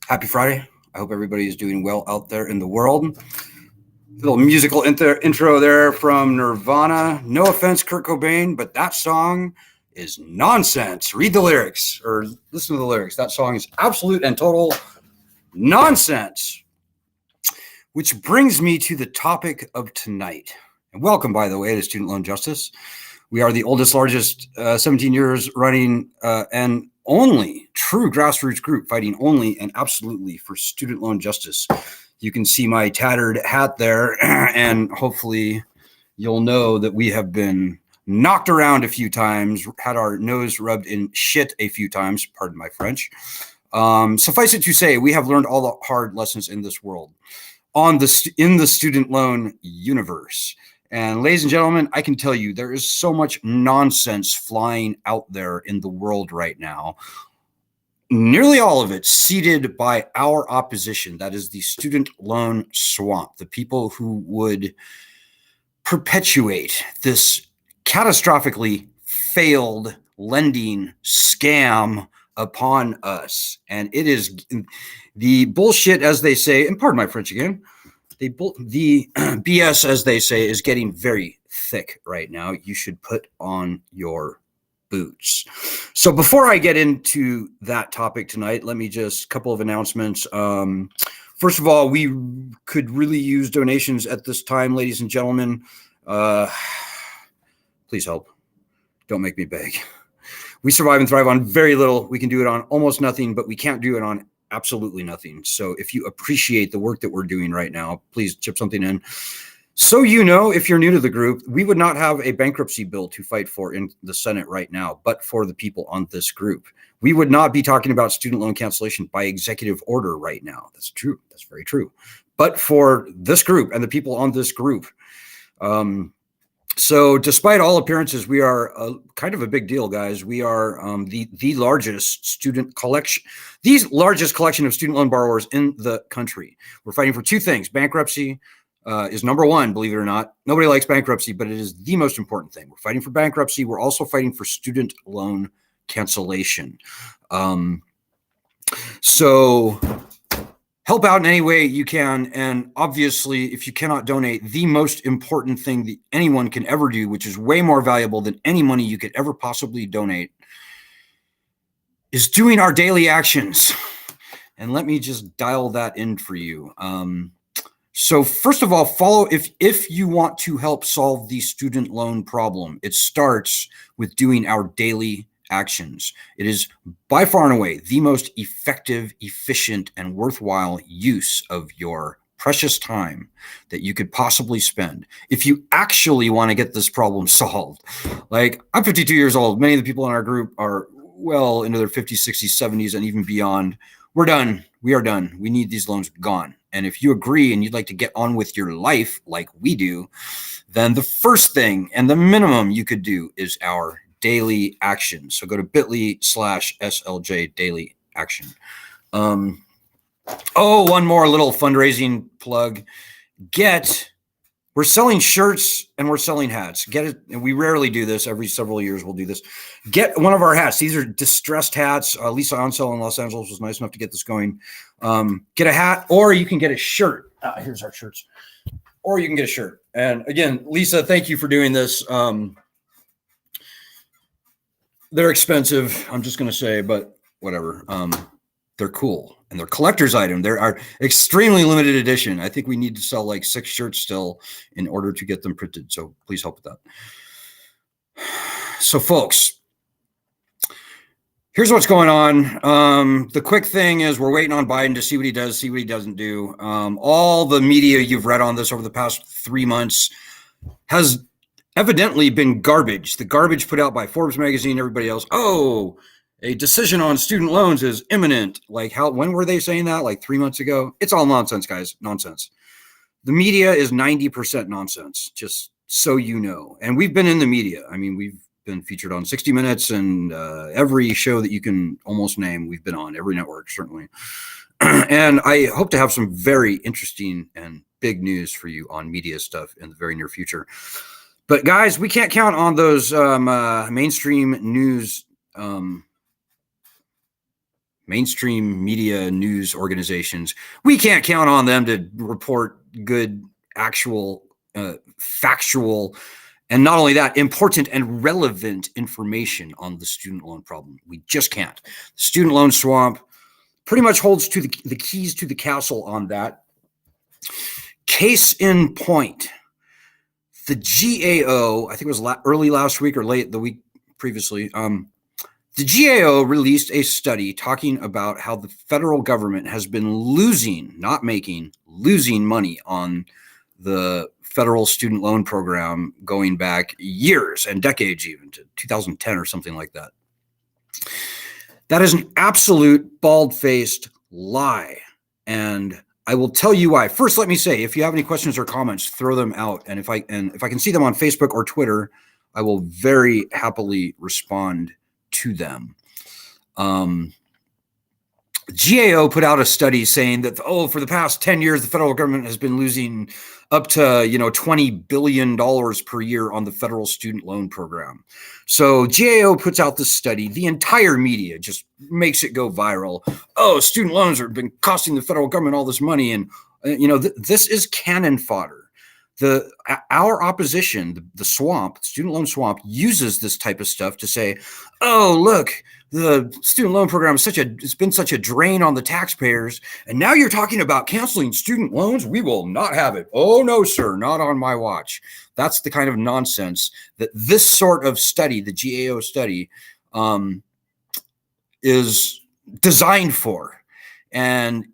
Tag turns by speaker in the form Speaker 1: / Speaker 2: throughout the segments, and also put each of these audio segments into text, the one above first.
Speaker 1: Happy Friday. I hope everybody is doing well out there in the world. Little musical intro there from Nirvana. No offense, Kurt Cobain, but that song is nonsense. Read the lyrics or listen to the lyrics. That song is absolute and total nonsense. Which brings me to the topic of tonight. And welcome, by the way, to Student Loan Justice. We are the oldest, largest 17 years running and only true grassroots group fighting only and absolutely for student loan justice. You can see my tattered hat there, and hopefully you'll know that we have been knocked around a few times, had our nose rubbed in shit a few times, pardon my French. Suffice it to say, we have learned all the hard lessons in this world in the student loan universe. And ladies and gentlemen, I can tell you there is so much nonsense flying out there in the world right now. Nearly all of it seeded by our opposition. That is the student loan swamp, the people who would perpetuate this catastrophically failed lending scam upon us. And it is the bullshit, as they say, and pardon my French again, the BS, as they say, is getting very thick right now. You should put on your boots. So before I get into that topic tonight, let me just a couple of announcements. First of all, we could really use donations at this time, ladies and gentlemen. Please help. Don't make me beg. We survive and thrive on very little. We can do it on almost nothing, but we can't do it on absolutely nothing. So if you appreciate the work that we're doing right now, please chip something in. So you know, if you're new to the group, we would not have a bankruptcy bill to fight for in the Senate right now, but for the people on this group. We would not be talking about student loan cancellation by executive order right now. That's true. That's very true. But for this group and the people on this group. So despite all appearances, we are kind of a big deal, guys. We are the largest largest collection of student loan borrowers in the country. We're fighting for two things. Bankruptcy is number one, believe it or not. Nobody likes bankruptcy, but it is the most important thing. We're fighting for bankruptcy. We're also fighting for student loan cancellation. So help out in any way you can. And obviously, if you cannot donate, the most important thing that anyone can ever do, which is way more valuable than any money you could ever possibly donate, is doing our daily actions. And let me just dial that in for you. So first of all, follow if you want to help solve the student loan problem, it starts with doing our daily actions. It is by far and away the most effective, efficient, and worthwhile use of your precious time that you could possibly spend if you actually want to get this problem solved. Like, I'm 52 years old. Many of the people in our group are well into their 50s, 60s, 70s, and even beyond. We're done. We are done. We need these loans gone. And if you agree and you'd like to get on with your life like we do, then the first thing and the minimum you could do is our daily action. So go to bit.ly/SLJ daily action. One more little fundraising plug. We're selling shirts and we're selling hats. Get it. And we rarely do this. Every several years we'll do this. Get one of our hats. These are distressed hats. Lisa Ansel in Los Angeles was nice enough to get this going. Get a hat, or you can get a shirt. Here's our shirts. Or you can get a shirt. And again, Lisa, thank you for doing this. They're expensive, I'm just going to say, but whatever. They're cool, and they're collector's item. They are extremely limited edition. I think we need to sell like 6 shirts still in order to get them printed. So please help with that. So folks, here's what's going on. The quick thing is we're waiting on Biden to see what he does, see what he doesn't do. All the media you've read on this over the past 3 months has evidently been garbage. The garbage put out by Forbes magazine, everybody else. Oh, a decision on student loans is imminent. Like, when were they saying that? Like 3 months ago? It's all nonsense, guys. Nonsense. The media is 90% nonsense, just so you know. And we've been in the media. I mean, we've been featured on 60 Minutes and every show that you can almost name, we've been on, every network, certainly. And I hope to have some very interesting and big news for you on media stuff in the very near future. But guys, we can't count on those mainstream news mainstream media news organizations, we can't count on them to report good, actual, factual, and not only that, important and relevant information on the student loan problem. We just can't. The student loan swamp pretty much holds to the keys to the castle on that. Case in point, the GAO, I think it was early last week or late the week previously, the GAO released a study talking about how the federal government has been losing, not making, losing money on the federal student loan program going back years and decades, even to 2010 or something like that. That is an absolute bald-faced lie. And I will tell you why. First, let me say, if you have any questions or comments, throw them out. And if I can see them on Facebook or Twitter, I will very happily respond to them. GAO put out a study saying that, for the past 10 years, the federal government has been losing up to, $20 billion per year on the federal student loan program. So GAO puts out this study. The entire media just makes it go viral. Student loans have been costing the federal government all this money. And, this is cannon fodder. Our opposition, the swamp, student loan swamp, uses this type of stuff to say, look, the student loan program it's been such a drain on the taxpayers, and now you're talking about canceling student loans? We will not have it. Oh, no, sir, not on my watch. That's the kind of nonsense that this sort of study, the GAO study, is designed for. And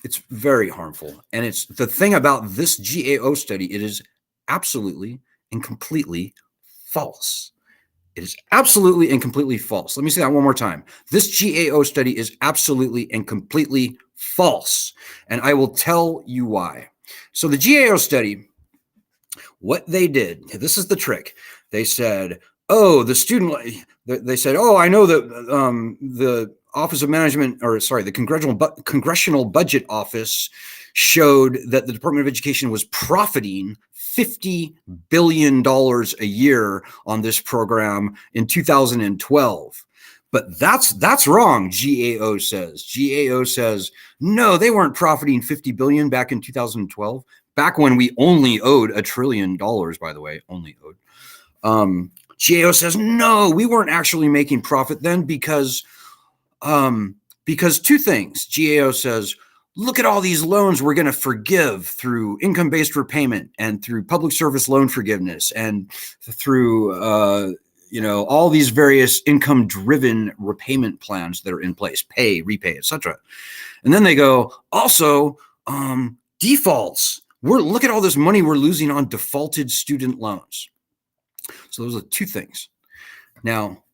Speaker 1: it's very harmful. And it's the thing about this GAO study, it is absolutely and completely false. It is absolutely and completely false. Let me say that one more time. This GAO study is absolutely and completely false. And I will tell you why. So the GAO study, what they did, this is the trick. They said, they said, I know that the Office of Management, the Congressional Budget Office showed that the Department of Education was profiting $50 billion a year on this program in 2012. But that's wrong, GAO says. GAO says, no, they weren't profiting $50 billion back in 2012, back when we only owed $1 trillion, by the way, only owed. GAO says, no, we weren't actually making profit then because two things. GAO says, look at all these loans we're going to forgive through income-based repayment and through public service loan forgiveness and through, all these various income-driven repayment plans that are in place, pay, repay, etc. And then they go, also, defaults. Look at all this money we're losing on defaulted student loans. So those are two things. Now,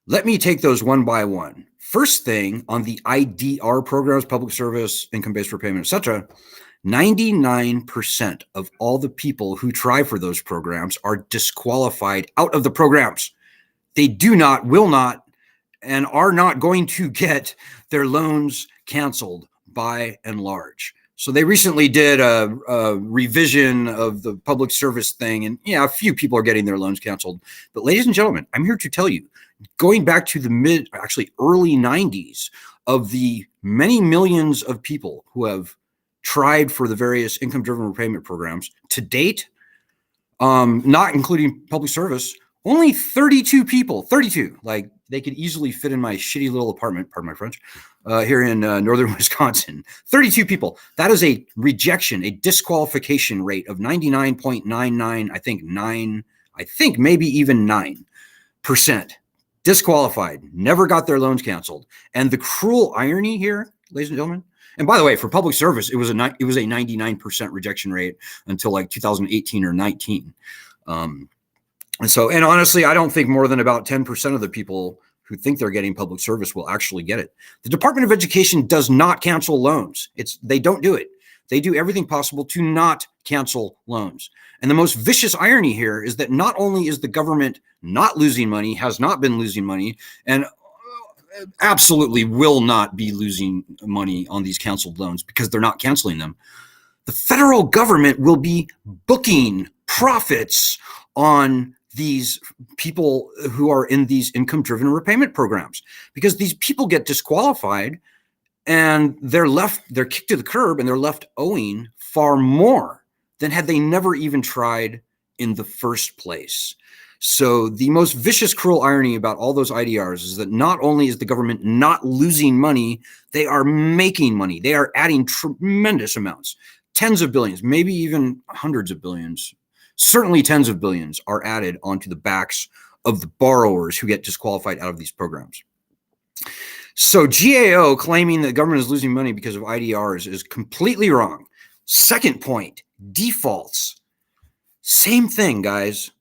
Speaker 1: let me take those one by one. First thing, on the IDR programs, public service, income-based repayment, etc., 99% of all the people who try for those programs are disqualified out of the programs. They do not, will not, and are not going to get their loans canceled by and large. So they recently did a revision of the public service thing, and a few people are getting their loans canceled. But ladies and gentlemen, I'm here to tell you, going back to the early 90s, of the many millions of people who have tried for the various income-driven repayment programs to date, not including public service, only 32 people, 32, like they could easily fit in my shitty little apartment, pardon my French, here in northern Wisconsin. 32 people. That is a rejection, a disqualification rate of 99.99, I think maybe even 9% disqualified, never got their loans canceled. And the cruel irony here, ladies and gentlemen, and by the way, for public service, it was a 99% rejection rate until like 2018 or 19. And honestly, I don't think more than about 10% of the people who think they're getting public service will actually get it. The Department of Education does not cancel loans. They don't do it. They do everything possible to not cancel loans. And the most vicious irony here is that not only is the government not losing money, has not been losing money, and absolutely will not be losing money on these canceled loans because they're not canceling them, the federal government will be booking profits on these people who are in these income-driven repayment programs, because these people get disqualified and they're kicked to the curb, and they're left owing far more than had they never even tried in the first place. So the most vicious, cruel irony about all those IDRs is that not only is the government not losing money, they are making money. They are adding tremendous amounts, tens of billions, maybe even hundreds of billions, certainly tens of billions are added onto the backs of the borrowers who get disqualified out of these programs. So GAO claiming that the government is losing money because of IDRs is completely wrong. Second point, defaults. Same thing, guys.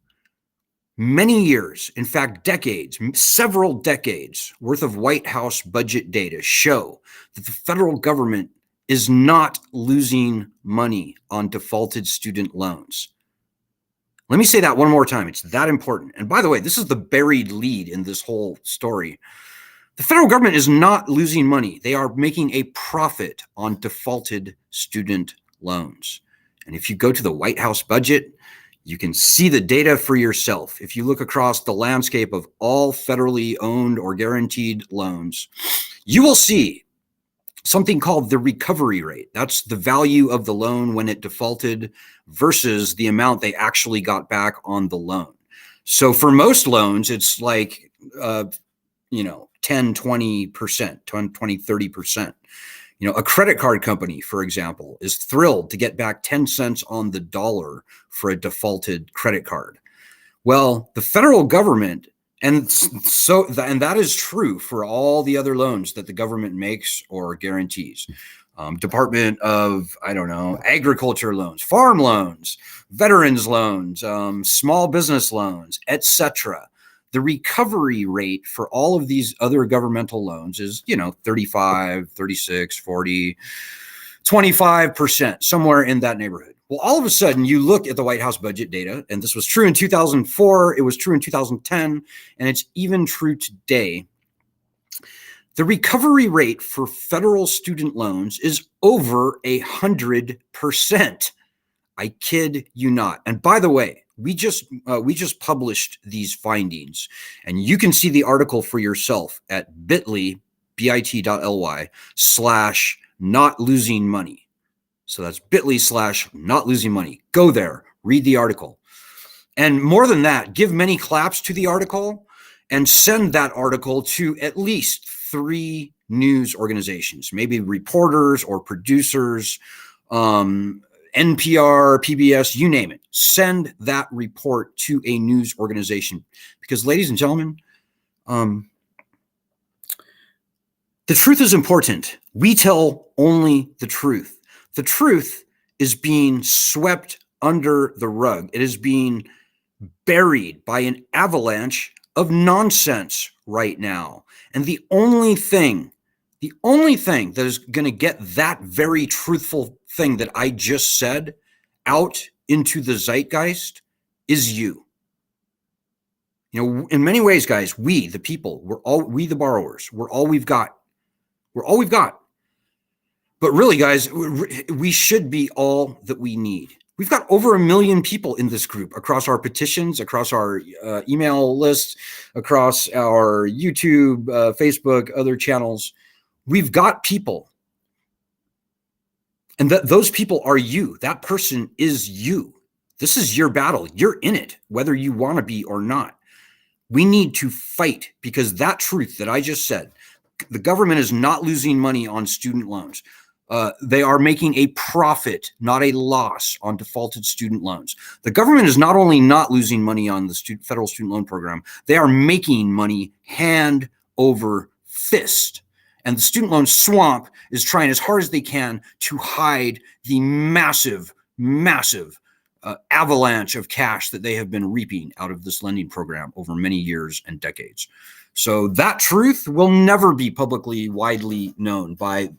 Speaker 1: Many years, in fact, decades, several decades worth of White House budget data show that the federal government is not losing money on defaulted student loans. Let me say that one more time. It's that important. And by the way, this is the buried lead in this whole story. The federal government is not losing money. They are making a profit on defaulted student loans. And if you go to the White House budget, you can see the data for yourself. If you look across the landscape of all federally owned or guaranteed loans, you will see something called the recovery rate. That's the value of the loan when it defaulted versus the amount they actually got back on the loan. So for most loans, it's like, 10, 20%, 20, 30%. A credit card company, for example, is thrilled to get back 10 cents on the dollar for a defaulted credit card. Well, the federal government, and that is true for all the other loans that the government makes or guarantees. Department of, agriculture loans, farm loans, veterans loans, small business loans, etc. The recovery rate for all of these other governmental loans is, 35, 36, 40, 25%, somewhere in that neighborhood. Well, all of a sudden you look at the White House budget data, and this was true in 2004, it was true in 2010, and it's even true today. The recovery rate for federal student loans is over 100%. I kid you not. And by the way, we just published these findings, and you can see the article for yourself at bit.ly/not losing money. So that's bit.ly/not losing money. Go there, read the article. And more than that, give many claps to the article and send that article to at least 3 news organizations, maybe reporters or producers, NPR, PBS, you name it. Send that report to a news organization, because, ladies and gentlemen, the truth is important. We tell only the truth. The truth is being swept under the rug. It is being buried by an avalanche of nonsense right now. And the only thing that is going to get that very truthful thing that I just said out into the zeitgeist is you. In many ways, guys, we, the people, we the borrowers, we're all we've got. We're all we've got. But really, guys, we should be all that we need. We've got over 1 million people in this group across our petitions, across our email lists, across our YouTube, Facebook, other channels. We've got people. And those people are you. That person is you. This is your battle. You're in it, whether you want to be or not. We need to fight, because that truth that I just said, the government is not losing money on student loans. They are making a profit, not a loss, on defaulted student loans. The government is not only not losing money on the federal student loan program, they are making money hand over fist. And the student loan swamp is trying as hard as they can to hide the massive avalanche of cash that they have been reaping out of this lending program over many years and decades. So that truth will never be publicly, widely known by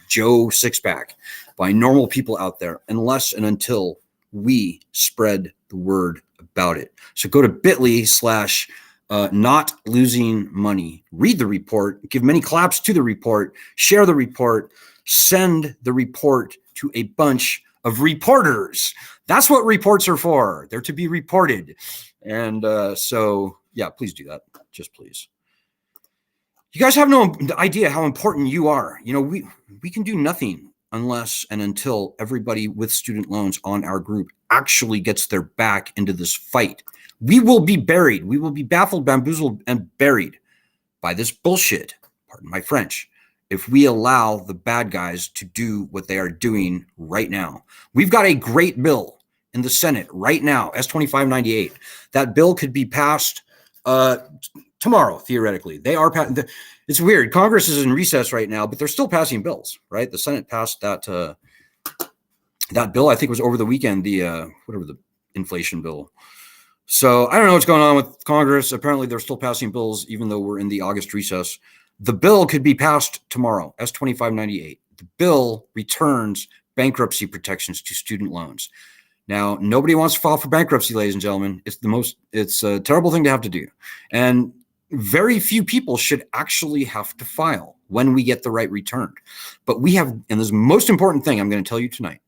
Speaker 1: Joe Sixpack, by normal people out there, unless and until we spread the word about it. So go to bit.ly/not losing money. Read the report, give many claps to the report, share the report, send the report to a bunch of reporters. That's what reports are for. They're to be reported. And so, yeah, please do that. Just please. You guys have no idea how important you are. You know, we can do nothing unless and until everybody with student loans on our group actually gets their back into this fight. We will be buried. We will be baffled, bamboozled, and buried by this bullshit, pardon my French, if we allow the bad guys to do what they are doing right now. We've got a great bill in the Senate right now, S-2598. That bill could be passed tomorrow, theoretically. They are it's weird. Congress is in recess right now, but they're still passing bills, right? The Senate passed that bill, I think it was over the weekend, the whatever the inflation bill. So I don't know what's going on with Congress. Apparently they're still passing bills, even though we're in the August recess. The bill could be passed tomorrow, S-2598. The bill returns bankruptcy protections to student loans. Now, nobody wants to file for bankruptcy, ladies and gentlemen. It's a terrible thing to have to do. And very few people should actually have to file when we get the right returned. But we have, and this is the most important thing I'm going to tell you tonight,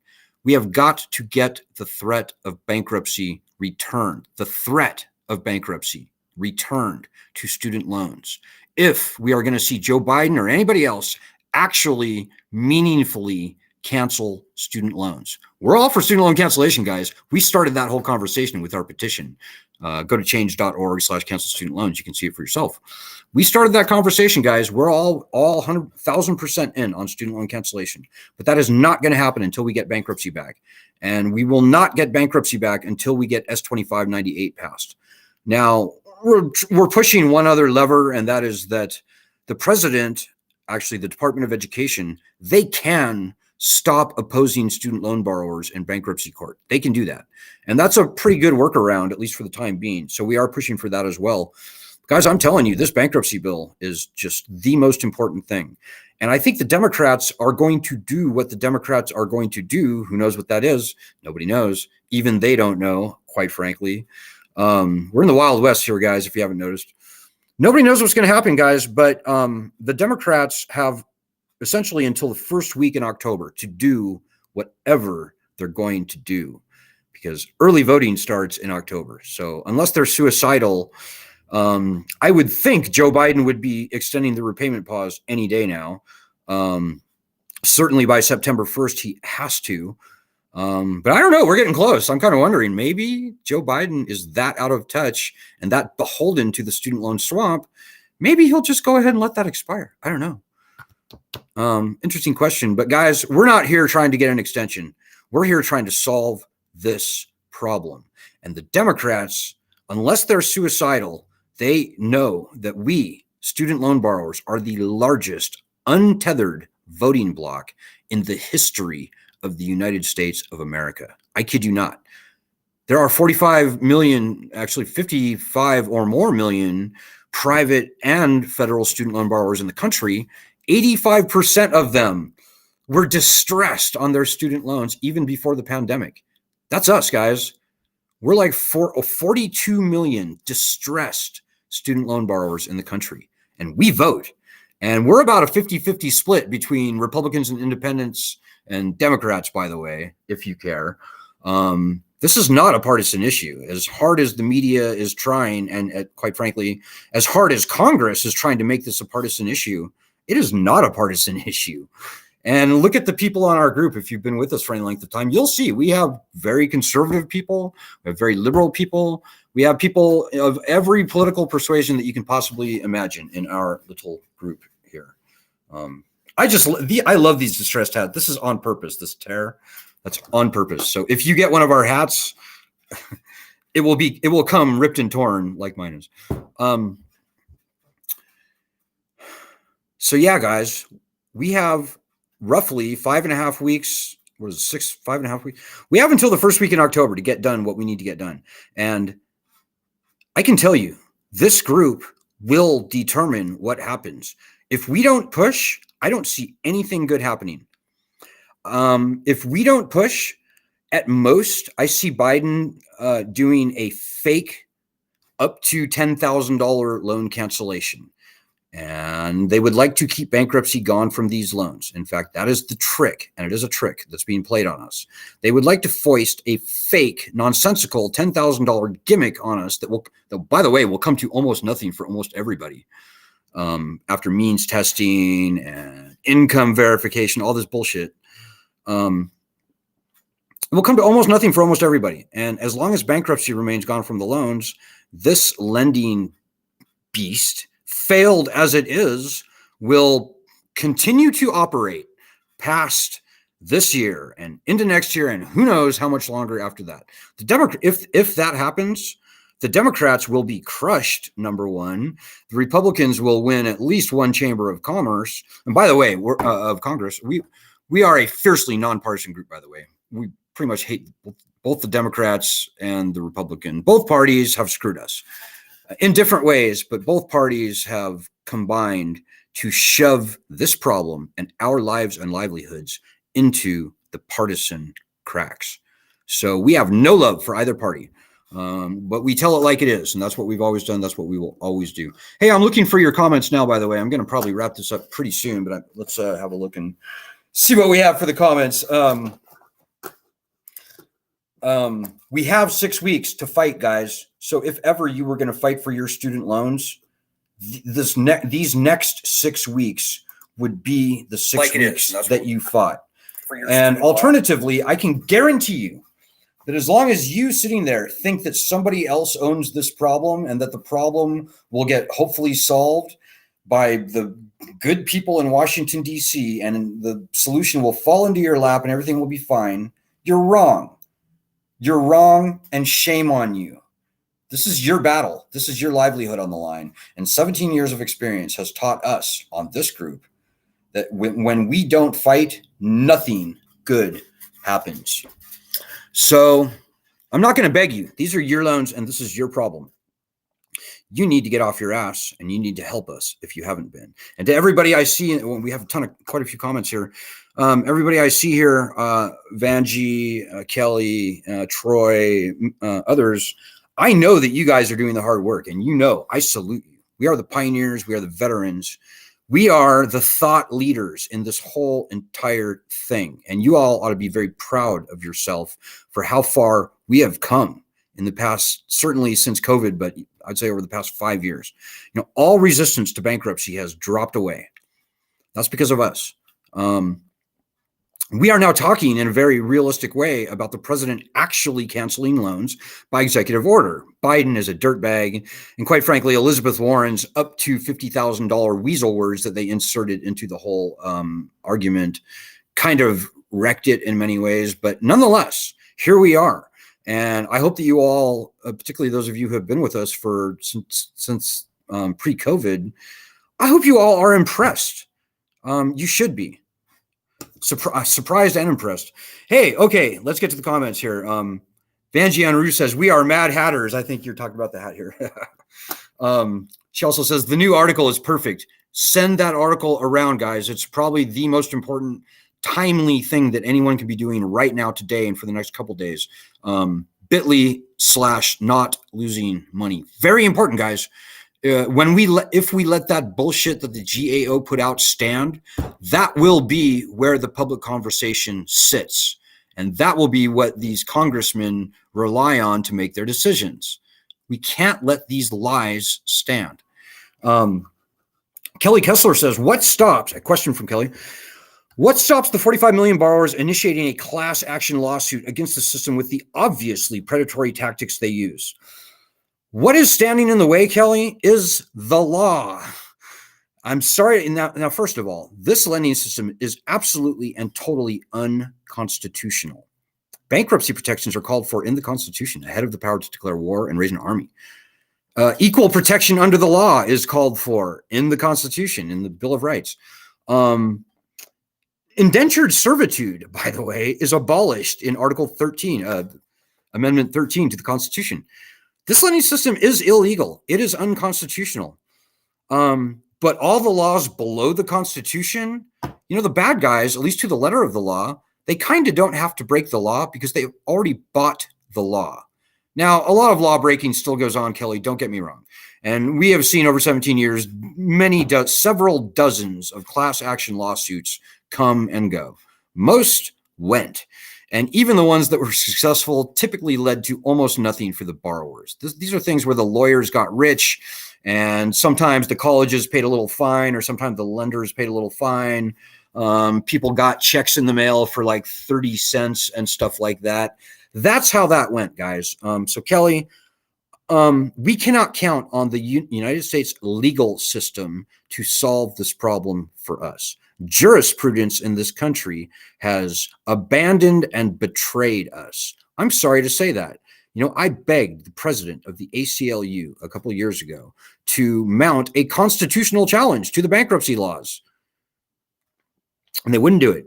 Speaker 1: we have got to get the threat of bankruptcy returned, the threat of bankruptcy returned to student loans. If we are going to see Joe Biden or anybody else actually meaningfully cancel student loans. We're all for student loan cancellation, guys. We started that whole conversation with our petition. Go to change.org/cancel student loans. You can see it for yourself. We started that conversation, guys. We're all 100,000% in on student loan cancellation, but that is not going to happen until we get bankruptcy back. And we will not get bankruptcy back until we get S-2598 passed. Now, we're pushing one other lever, and that is that the president, actually the Department of Education, they can stop opposing student loan borrowers in bankruptcy court. They can do that. And that's a pretty good workaround, at least for the time being. So we are pushing for that as well. Guys, I'm telling you, this bankruptcy bill is just the most important thing. And I think the Democrats are going to do what the Democrats are going to do. Who knows what that is? Nobody knows. Even they don't know, quite frankly. We're in the Wild West here, guys, if you haven't noticed. Nobody knows what's going to happen, guys, but the Democrats have essentially until the first week in October to do whatever they're going to do, because early voting starts in October. So unless they're suicidal, I would think Joe Biden would be extending the repayment pause any day now. Certainly by September 1st, he has to. But I don't know. We're getting close. I'm kind of wondering, maybe Joe Biden is that out of touch and that beholden to the student loan swamp. Maybe he'll just go ahead and let that expire. I don't know. Interesting question. But guys, we're not here trying to get an extension. We're here trying to solve this problem. And the Democrats, unless they're suicidal, they know that we, student loan borrowers, are the largest untethered voting bloc in the history of the United States of America. I kid you not. There are 45 million, actually 55 or more million private and federal student loan borrowers in the country. 85% of them were distressed on their student loans even before the pandemic. That's us, guys. We're like 42 million distressed student loan borrowers in the country, and we vote. And we're about a 50-50 split between Republicans and independents and Democrats, by the way, if you care. This is not a partisan issue. As hard as the media is trying, and quite frankly, as hard as Congress is trying to make this a partisan issue, it is not a partisan issue. And look at the people on our group. If you've been with us for any length of time, you'll see we have very conservative people, we have very liberal people, we have people of every political persuasion that you can possibly imagine in our little group here. I love these distressed hats. This is on purpose. This tear, that's on purpose. So if you get one of our hats, it will come ripped and torn like mine is. So yeah, guys, we have roughly 5.5 weeks. What is it, 5.5 weeks? We have until the first week in October to get done what we need to get done. And I can tell you, this group will determine what happens. If we don't push, I don't see anything good happening. If we don't push, at most, I see Biden doing a fake up to $10,000 loan cancellation. And they would like to keep bankruptcy gone from these loans. In fact, that is the trick, and it is a trick that's being played on us. They would like to foist a fake, nonsensical $10,000 gimmick on us that will, by the way, will come to almost nothing for almost everybody. After means testing and income verification, all this bullshit, it will come to almost nothing for almost everybody. And as long as bankruptcy remains gone from the loans, this lending beast, failed as it is, will continue to operate past this year and into next year, and who knows how much longer after that. If that happens, the Democrats will be crushed, number one. The Republicans will win at least one chamber of commerce. And by the way, of Congress, we are a fiercely nonpartisan group, by the way. We pretty much hate both the Democrats and the Republican. Both parties have screwed us in different ways, but both parties have combined to shove this problem and our lives and livelihoods into the partisan cracks. So we have no love for either party. But we tell it like it is, and that's what we've always done. That's what we will always do. Hey, I'm looking for your comments now, by the way. I'm going to probably wrap this up pretty soon, but let's have a look and see what we have for the comments. We have 6 weeks to fight, guys. So if ever you were going to fight for your student loans, these next 6 weeks would be the 6 weeks that you fought. And alternatively, I can guarantee you that as long as you sitting there think that somebody else owns this problem and that the problem will get hopefully solved by the good people in Washington, D.C., and the solution will fall into your lap and everything will be fine, you're wrong. You're wrong, and shame on you. This is your battle. This is your livelihood on the line. And 17 years of experience has taught us on this group that when we don't fight, nothing good happens. So I'm not going to beg you. These are your loans, and this is your problem. You need to get off your ass, and you need to help us if you haven't been. And to everybody I see, we have quite a few comments here. Everybody I see here, Vanjie, Kelly, Troy, others, I know that you guys are doing the hard work, and I salute you. We are the pioneers. We are the veterans. We are the thought leaders in this whole entire thing. And you all ought to be very proud of yourself for how far we have come in the past, certainly since COVID, but I'd say over the past 5 years. All resistance to bankruptcy has dropped away. That's because of us. We are now talking in a very realistic way about the president actually canceling loans by executive order. Biden is a dirtbag. And quite frankly, Elizabeth Warren's up to $50,000 weasel words that they inserted into the whole argument kind of wrecked it in many ways. But nonetheless, here we are. And I hope that you all, particularly those of you who have been with us since pre-COVID, I hope you all are impressed. You should be. Surprised and impressed. Hey, okay, let's get to the comments here. Vanjie Anru says, we are Mad Hatters. I think you're talking about the hat here. She also says, the new article is perfect. Send that article around, guys. It's probably the most important, timely thing that anyone can be doing right now, today, and for the next couple days. bit.ly/not losing money. Very important, guys. If we let that bullshit that the GAO put out stand, that will be where the public conversation sits. And that will be what these congressmen rely on to make their decisions. We can't let these lies stand. Kelly Kessler says, a question from Kelly, what stops the 45 million borrowers initiating a class action lawsuit against the system with the obviously predatory tactics they use? What is standing in the way, Kelly, is the law. I'm sorry. Now, first of all, this lending system is absolutely and totally unconstitutional. Bankruptcy protections are called for in the Constitution, ahead of the power to declare war and raise an army. Equal protection under the law is called for in the Constitution, in the Bill of Rights. Indentured servitude, by the way, is abolished in Article 13, Amendment 13 to the Constitution. This lending system is illegal. It is unconstitutional. But all the laws below the Constitution, the bad guys, at least to the letter of the law, they kind of don't have to break the law because they've already bought the law. Now, a lot of law breaking still goes on, Kelly, don't get me wrong. And we have seen over 17 years, several dozens of class action lawsuits come and go. Most went. And even the ones that were successful typically led to almost nothing for the borrowers. These are things where the lawyers got rich, and sometimes the colleges paid a little fine, or sometimes the lenders paid a little fine. People got checks in the mail for like 30 cents and stuff like that. That's how that went, guys. So Kelly, we cannot count on the United States legal system to solve this problem for us. Jurisprudence in this country has abandoned and betrayed us. I'm sorry to say that. You know, I begged the president of the ACLU a couple of years ago to mount a constitutional challenge to the bankruptcy laws, and they wouldn't do it.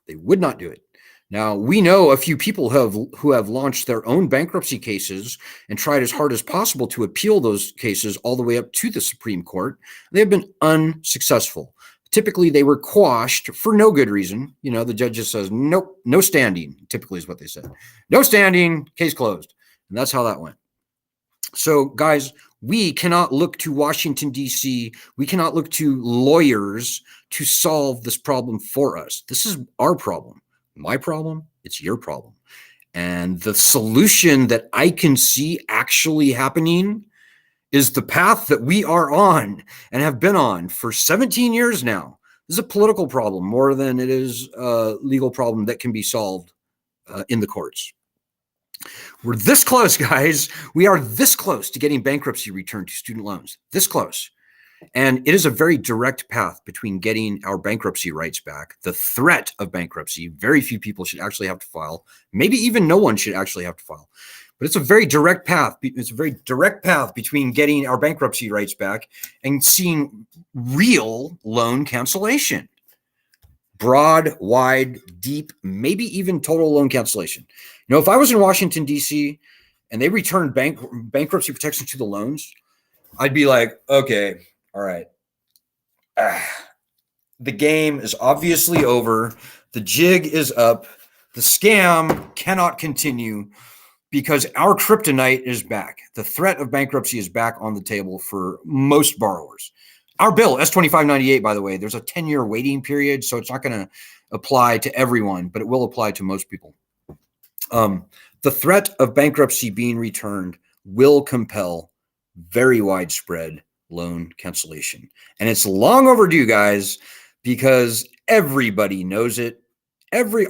Speaker 1: They would not do it. Now, we know a few people who have launched their own bankruptcy cases and tried as hard as possible to appeal those cases all the way up to the Supreme Court. They have been unsuccessful. Typically, they were quashed for no good reason. You know, the judge just says, nope, no standing, typically is what they said. No standing, case closed. And that's how that went. So, guys, we cannot look to Washington, D.C. We cannot look to lawyers to solve this problem for us. This is our problem. My problem, it's your problem. And the solution that I can see actually happening is the path that we are on and have been on for 17 years now. This is a political problem more than it is a legal problem that can be solved in the courts. We're this close, guys. We are this close to getting bankruptcy returned to student loans. This close. And it is a very direct path between getting our bankruptcy rights back, the threat of bankruptcy. Very few people should actually have to file. Maybe even no one should actually have to file. But it's a very direct path. It's a very direct path between getting our bankruptcy rights back and seeing real loan cancellation. Broad, wide, deep, maybe even total loan cancellation. You know, if I was in Washington, D.C., and they returned bankruptcy protection to the loans, I'd be like, okay, all right. The game is obviously over. The jig is up. The scam cannot continue because our kryptonite is back. The threat of bankruptcy is back on the table for most borrowers. Our bill, S2598, by the way, there's a 10-year waiting period, so it's not going to apply to everyone, but it will apply to most people. The threat of bankruptcy being returned will compel very widespread loan cancellation. And it's long overdue, guys, because everybody knows it.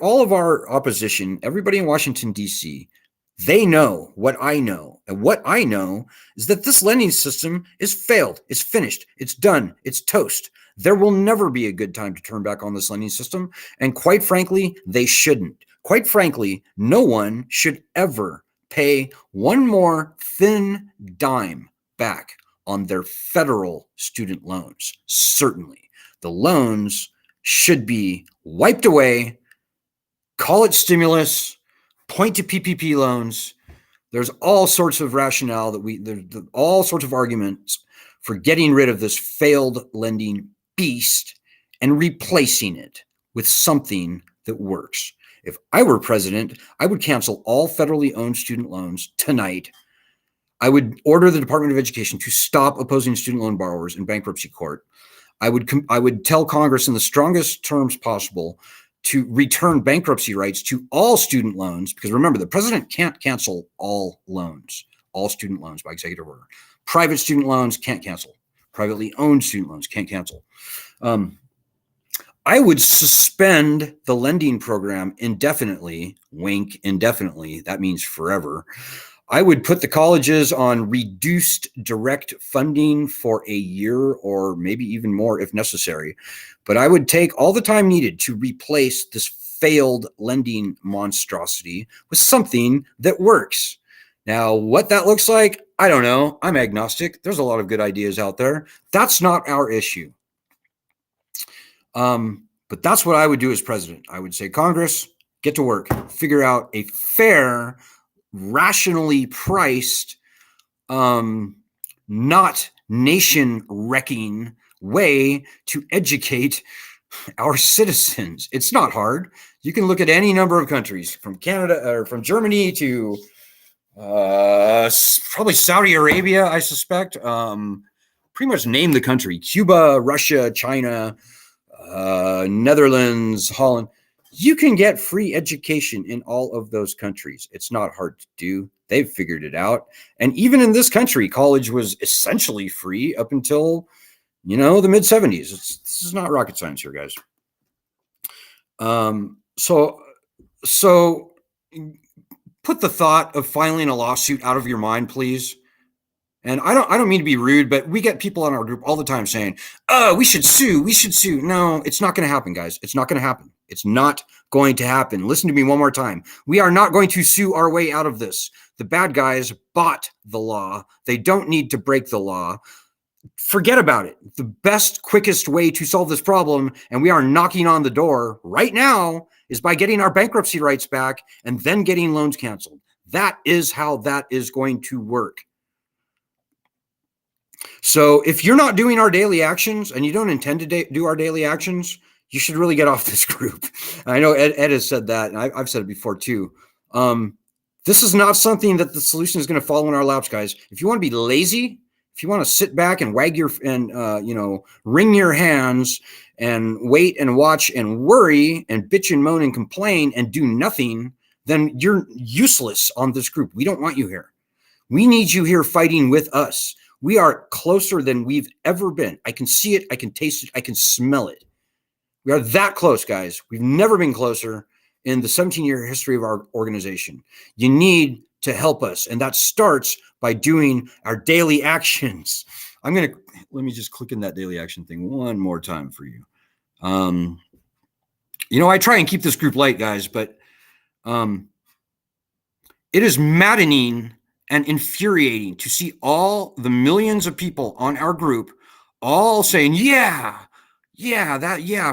Speaker 1: All of our opposition, everybody in Washington, D.C., they know what I know. And what I know is that this lending system is failed. It's finished. It's done. It's toast. There will never be a good time to turn back on this lending system. And quite frankly, they shouldn't. Quite frankly, no one should ever pay one more thin dime back on their federal student loans. Certainly. The loans should be wiped away. Call it stimulus. Point to PPP loans. There's all sorts of rationale there's all sorts of arguments for getting rid of this failed lending beast and replacing it with something that works. If I were president, I would cancel all federally owned student loans tonight. I would order the Department of Education to stop opposing student loan borrowers in bankruptcy court. I would tell Congress in the strongest terms possible to return bankruptcy rights to all student loans, because remember, the president can't cancel all loans, all student loans by executive order. Private student loans can't cancel. Privately owned student loans can't cancel. I would suspend the lending program indefinitely, wink, indefinitely. That means forever. I would put the colleges on reduced direct funding for a year or maybe even more if necessary. But I would take all the time needed to replace this failed lending monstrosity with something that works. Now, what that looks like, I don't know. I'm agnostic. There's a lot of good ideas out there. That's not our issue. But that's what I would do as president. I would say, Congress, get to work. Figure out a fair, rationally priced, not nation-wrecking way to educate our citizens. It's not hard. You can look at any number of countries, from Canada or from Germany to Probably Saudi Arabia, I suspect. Pretty much name the country: Cuba, Russia, China, Netherlands, Holland. You can get free education in all of those countries. It's not hard to do. They've figured it out. And even in this country, college was essentially free up until, the mid 70s. This is not rocket science here, guys. So put the thought of filing a lawsuit out of your mind, please. And I don't mean to be rude, but we get people in our group all the time saying, "Oh, we should sue. We should sue." No, it's not going to happen, guys. It's not going to happen. It's not going to happen. Listen to me one more time. We are not going to sue our way out of this. The bad guys bought the law. They don't need to break the law. Forget about it. The best, quickest way to solve this problem, and we are knocking on the door right now, is by getting our bankruptcy rights back and then getting loans canceled. That is how that is going to work. So if you're not doing our daily actions and you don't intend to do our daily actions, you should really get off this group. I know Ed has said that, and I've said it before too. This is not something that the solution is going to fall in our laps, guys. If you want to be lazy, if you want to sit back and wring your hands and wait and watch and worry and bitch and moan and complain and do nothing, then you're useless on this group. We don't want you here. We need you here fighting with us. We are closer than we've ever been. I can see it. I can taste it. I can smell it. We are that close, guys. We've never been closer in the 17-year history of our organization. You need to help us, and that starts by doing our daily actions. Let me just click in that daily action thing one more time for you. I try and keep this group light, guys, but it is maddening and infuriating to see all the millions of people on our group all saying, yeah,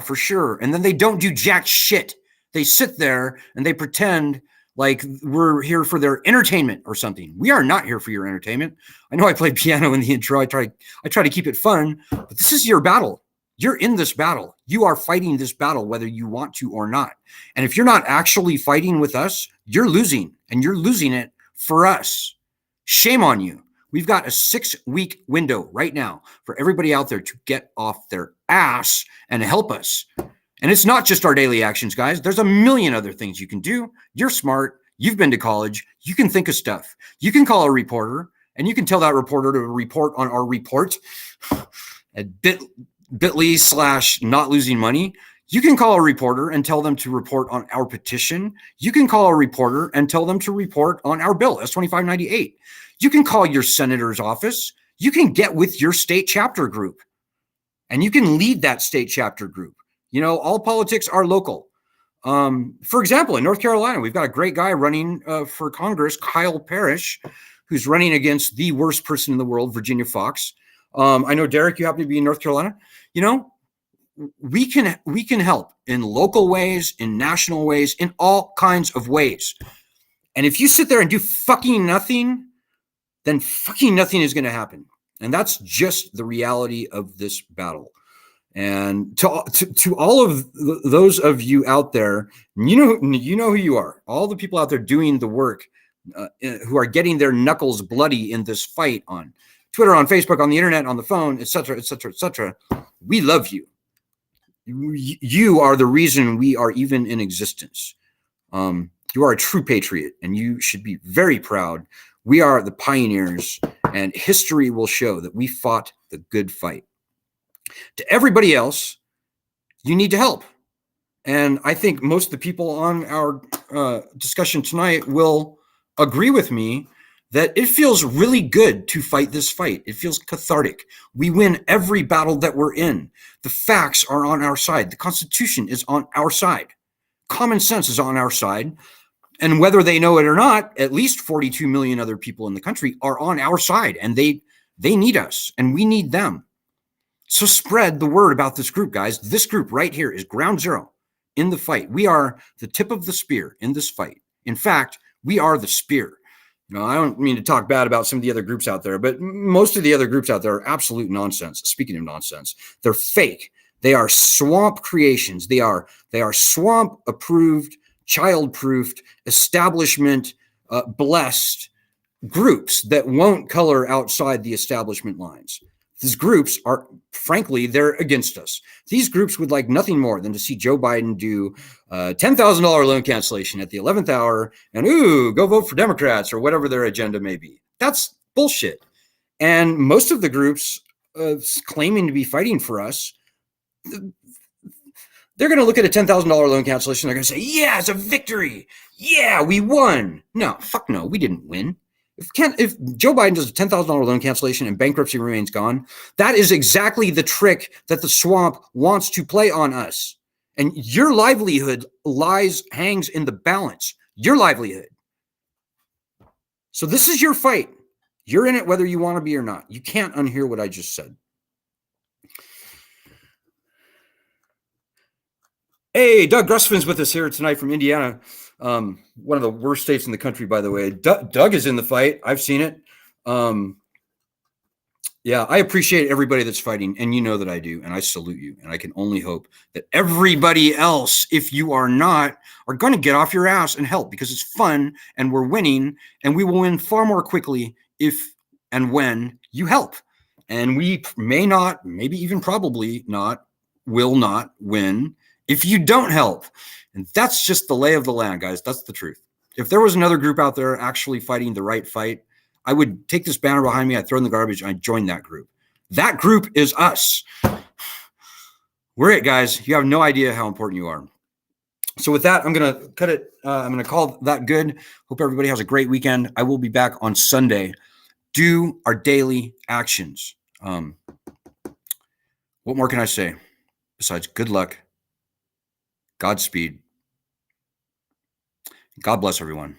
Speaker 1: for sure. And then they don't do jack shit. They sit there and they pretend like we're here for their entertainment or something. We are not here for your entertainment. I know I played piano in the intro. I try to keep it fun, but this is your battle. You're in this battle. You are fighting this battle, whether you want to or not. And if you're not actually fighting with us, you're losing, and you're losing it for us. Shame on you. We've got a 6-week window right now for everybody out there to get off their ass and help us. And it's not just our daily actions, guys. There's a million other things you can do. You're smart. You've been to college. You can think of stuff. You can call a reporter, and you can tell that reporter to report on our report at bit.ly/not losing money. You can call a reporter and tell them to report on our petition. You can call a reporter and tell them to report on our bill, S-2598. You can call your senator's office. You can get with your state chapter group, and you can lead that state chapter group. All politics are local. For example, in North Carolina, we've got a great guy running for Congress, Kyle Parrish, who's running against the worst person in the world, Virginia Fox. I know, Derek, you happen to be in North Carolina. We can help in local ways, in national ways, in all kinds of ways. And if you sit there and do fucking nothing, then fucking nothing is going to happen. And that's just the reality of this battle. And to all of those of you out there, you know who you are. All the people out there doing the work, who are getting their knuckles bloody in this fight on Twitter, on Facebook, on the internet, on the phone, etc., etc., etc. We love you. You are the reason we are even in existence. You are a true patriot, and you should be very proud. We are the pioneers, and history will show that we fought the good fight. To everybody else, you need to help. And I think most of the people on our discussion tonight will agree with me that it feels really good to fight this fight. It feels cathartic. We win every battle that we're in. The facts are on our side. The Constitution is on our side. Common sense is on our side. And whether they know it or not, at least 42 million other people in the country are on our side, and they need us, and we need them. So spread the word about this group, guys. This group right here is ground zero in the fight. We are the tip of the spear in this fight. In fact, we are the spear. I don't mean to talk bad about some of the other groups out there, but most of the other groups out there are absolute nonsense. Speaking of nonsense, they're fake. They are swamp creations. They are swamp approved, child proofed, establishment blessed groups that won't color outside the establishment lines. These groups are, frankly, they're against us. These groups would like nothing more than to see Joe Biden do $10,000 loan cancellation at the 11th hour and, go vote for Democrats or whatever their agenda may be. That's bullshit. And most of the groups claiming to be fighting for us, they're going to look at a $10,000 loan cancellation. They're going to say, yeah, it's a victory. Yeah, we won. No, fuck no, we didn't win. If Joe Biden does a $10,000 loan cancellation and bankruptcy remains gone, that is exactly the trick that the swamp wants to play on us. And your livelihood hangs in the balance. Your livelihood. So this is your fight. You're in it whether you want to be or not. You can't unhear what I just said. Hey, Doug Grusfin's with us here tonight from Indiana. One of the worst states in the country, by the way. Doug is in the fight. I've seen it. Yeah, I appreciate everybody that's fighting, and you know that I do, and I salute you. And I can only hope that everybody else, if you are not, are going to get off your ass and help, because it's fun, and we're winning, and we will win far more quickly if and when you help. And we may not, maybe even probably not, will not win if you don't help. And that's just the lay of the land, guys. That's the truth. If there was another group out there actually fighting the right fight, I would take this banner behind me, I'd throw it in the garbage, and I'd join that group. That group is us. We're it, guys. You have no idea how important you are. So with that, I'm going to cut it. I'm going to call that good. Hope everybody has a great weekend. I will be back on Sunday. Do our daily actions. What more can I say besides good luck, Godspeed. God bless everyone.